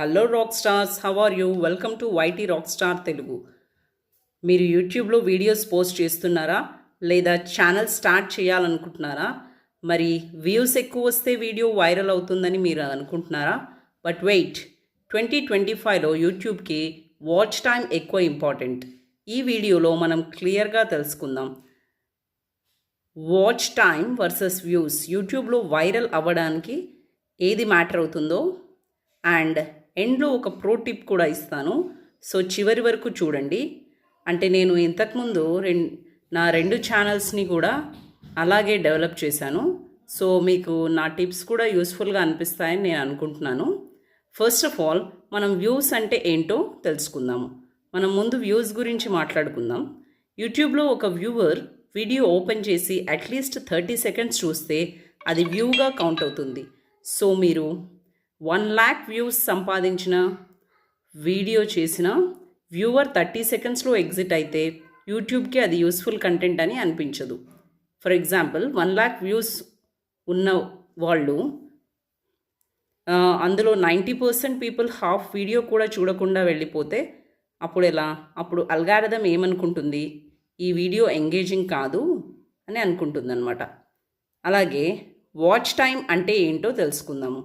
Hello rock stars, how are you? Welcome to YT rock star Telugu. మీరు యూట్యూబ్లో videos post చేస్తున్నారా, లేదా channel start చేయాలనుకుంటున్నారా? మరి వ్యూస్ ఎక్కువ వస్తే వీడియో వైరల్ అవుతుందని మీరు అనుకుంటున్నారా? బట్ వెయిట్, 2025లో యూట్యూబ్కి వాచ్ టైం ఎక్కువ ఇంపార్టెంట్. ఈ వీడియోలో మనం క్లియర్గా తెలుసుకుందాం. వాచ్ టైం వర్సెస్ వ్యూస్ యూట్యూబ్లో వైరల్ అవ్వడానికి ఏది మ్యాటర్ అవుతుందో అండ్ ఎండ్లో ఒక ప్రో టిప్ కూడా ఇస్తాను. సో చివరి వరకు చూడండి. అంటే నేను ఇంతకుముందు నా రెండు ఛానల్స్ని కూడా అలాగే డెవలప్ చేశాను. సో మీకు నా టిప్స్ కూడా యూస్ఫుల్గా అనిపిస్తాయని నేను అనుకుంటున్నాను. ఫస్ట్ ఆఫ్ ఆల్ మనం వ్యూస్ అంటే ఏంటో తెలుసుకుందాము. మనం ముందు వ్యూస్ గురించి మాట్లాడుకుందాం. యూట్యూబ్లో ఒక వ్యూవర్ వీడియో ఓపెన్ చేసి అట్లీస్ట్ 30 సెకండ్స్ చూస్తే అది వ్యూగా కౌంట్ అవుతుంది. సో మీరు 1,00,000 వ్యూస్ సంపాదించిన వీడియో చేసిన వ్యూవర్ 30 సెకండ్స్లో ఎగ్జిట్ అయితే యూట్యూబ్కి అది యూస్ఫుల్ కంటెంట్ అని అనిపించదు. ఫర్ ఎగ్జాంపుల్ 1,00,000 వ్యూస్ ఉన్న వాళ్ళు అందులో 90% పీపుల్ హాఫ్ వీడియో కూడా చూడకుండా వెళ్ళిపోతే అప్పుడు అల్గారిథం ఏమనుకుంటుంది? ఈ వీడియో ఎంగేజింగ్ కాదు అని అనుకుంటుందన్నమాట. అలాగే వాచ్ టైం అంటే ఏంటో తెలుసుకుందాము.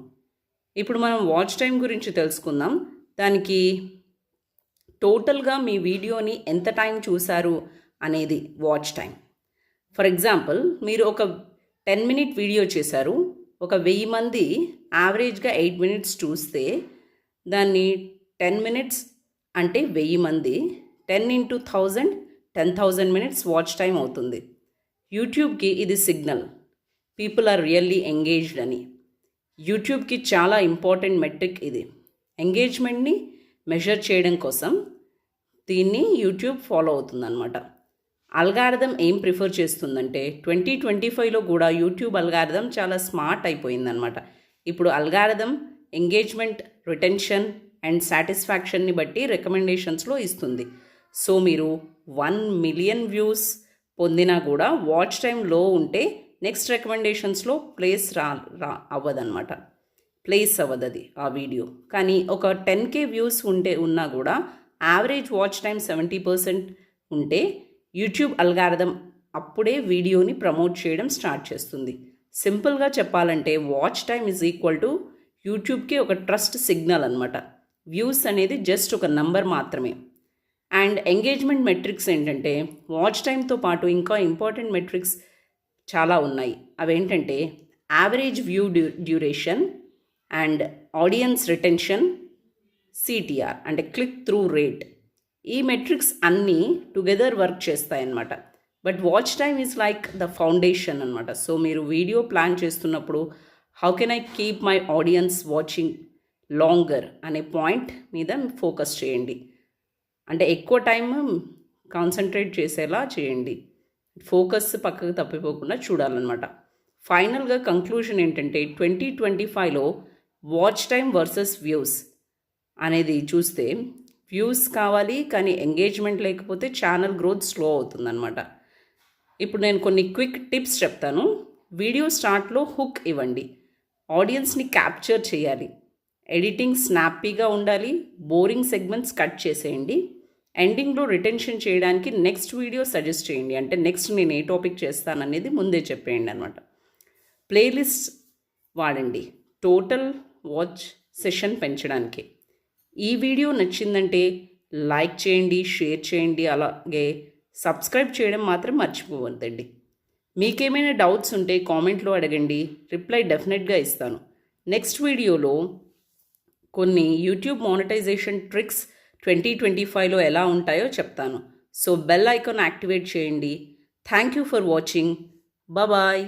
ఇప్పుడు మనం వాచ్ టైం గురించి తెలుసుకుందాం. దానికి టోటల్గా మీ వీడియోని ఎంత టైం చూశారు అనేది వాచ్ టైం. ఫర్ ఎగ్జాంపుల్ మీరు ఒక 10 మినిట్ వీడియో చేశారు. ఒక 1000 మంది యావరేజ్గా 8 మినిట్స్ చూస్తే దాన్ని 10 మినిట్స్ అంటే 1000 మంది 10 into 1000 10,000 మినిట్స్ వాచ్ టైం అవుతుంది. యూట్యూబ్కి ఇది signal people are really engaged అని. యూట్యూబ్కి చాలా ఇంపార్టెంట్ మెట్రిక్ ఇది. ఎంగేజ్మెంట్ని మెజర్ చేయడం కోసం దీన్ని యూట్యూబ్ ఫాలో అవుతుందన్నమాట. అల్గారిథం ఏం ప్రిఫర్ చేస్తుందంటే 2025లో కూడా యూట్యూబ్ అల్గారిథం చాలా స్మార్ట్ అయిపోయిందనమాట. ఇప్పుడు అల్గారిథం ఎంగేజ్మెంట్, రిటెన్షన్ అండ్ సాటిస్ఫాక్షన్ని బట్టి రికమెండేషన్స్లో ఇస్తుంది. సో మీరు 1 మిలియన్ వ్యూస్ పొందినా కూడా వాచ్ టైం లో ఉంటే నెక్స్ట్ రికమెండేషన్స్లో ప్లేస్ అవ్వదన్నమాట. ప్లేస్ అవ్వదు అది ఆ వీడియో. కానీ ఒక 10K వ్యూస్ ఉన్నా కూడా యావరేజ్ వాచ్ టైం 70% ఉంటే యూట్యూబ్ అల్గారిథం అప్పుడే వీడియోని ప్రమోట్ చేయడం స్టార్ట్ చేస్తుంది. సింపుల్గా చెప్పాలంటే watch time is equal to యూట్యూబ్కి ఒక ట్రస్ట్ సిగ్నల్ అనమాట. వ్యూస్ అనేది జస్ట్ ఒక నంబర్ మాత్రమే. అండ్ ఎంగేజ్మెంట్ మెట్రిక్స్ ఏంటంటే వాచ్ టైంతో పాటు ఇంకా ఇంపార్టెంట్ మెట్రిక్స్ చాలా ఉన్నాయి. అవేంటంటే average view duration and audience retention, CTR అంటే క్లిక్ త్రూ రేట్. ఈ మెట్రిక్స్ అన్నీ టుగెదర్ వర్క్ చేస్తాయన్నమాట. But watch time is like the foundation అనమాట. సో మీరు వీడియో ప్లాన్ చేస్తున్నప్పుడు how can I keep my audience watching longer అనే point మీద focus చేయండి. అంటే ఎక్కువ టైం కాన్సన్ట్రేట్ చేసేలా చేయండి. ఫోకస్ పక్కకు తప్పిపోకుండా చూడాలన్నమాట. ఫైనల్గా కంక్లూజన్ ఏంటంటే 2025లో వాచ్ టైం వర్సెస్ వ్యూస్ అనేది చూస్తే వ్యూస్ కావాలి కానీ ఎంగేజ్మెంట్ లేకపోతే ఛానల్ గ్రోత్ స్లో అవుతుందన్నమాట. ఇప్పుడు నేను కొన్ని క్విక్ టిప్స్ చెప్తాను. వీడియో స్టార్ట్లో హుక్ ఇవ్వండి. ఆడియన్స్ని క్యాప్చర్ చేయాలి. ఎడిటింగ్ స్నాపీగా ఉండాలి. బోరింగ్ సెగ్మెంట్స్ కట్ చేసేయండి. ఎండింగ్లో రిటెన్షన్ చేయడానికి నెక్స్ట్ వీడియో సజెస్ట్ చేయండి. అంటే నెక్స్ట్ నేను ఏ టాపిక్ చేస్తాననేది ముందే చెప్పేయండి అనమాట. ప్లేలిస్ట్ వాడండి టోటల్ వాచ్ సెషన్ పెంచడానికి. ఈ వీడియో నచ్చిందంటే లైక్ చేయండి, షేర్ చేయండి, అలాగే సబ్స్క్రైబ్ చేయడం మాత్రం మర్చిపోవద్దండి. మీకేమైనా డౌట్స్ ఉంటే కామెంట్లో అడగండి, రిప్లై డెఫినెట్గా ఇస్తాను. నెక్స్ట్ వీడియోలో కొన్ని యూట్యూబ్ మానిటైజేషన్ ట్రిక్స్ 2025లో ఎలా ఉంటాయో చెప్తాను. సో బెల్ ఐకాన్ యాక్టివేట్ చేయండి. Thank you for watching. Bye.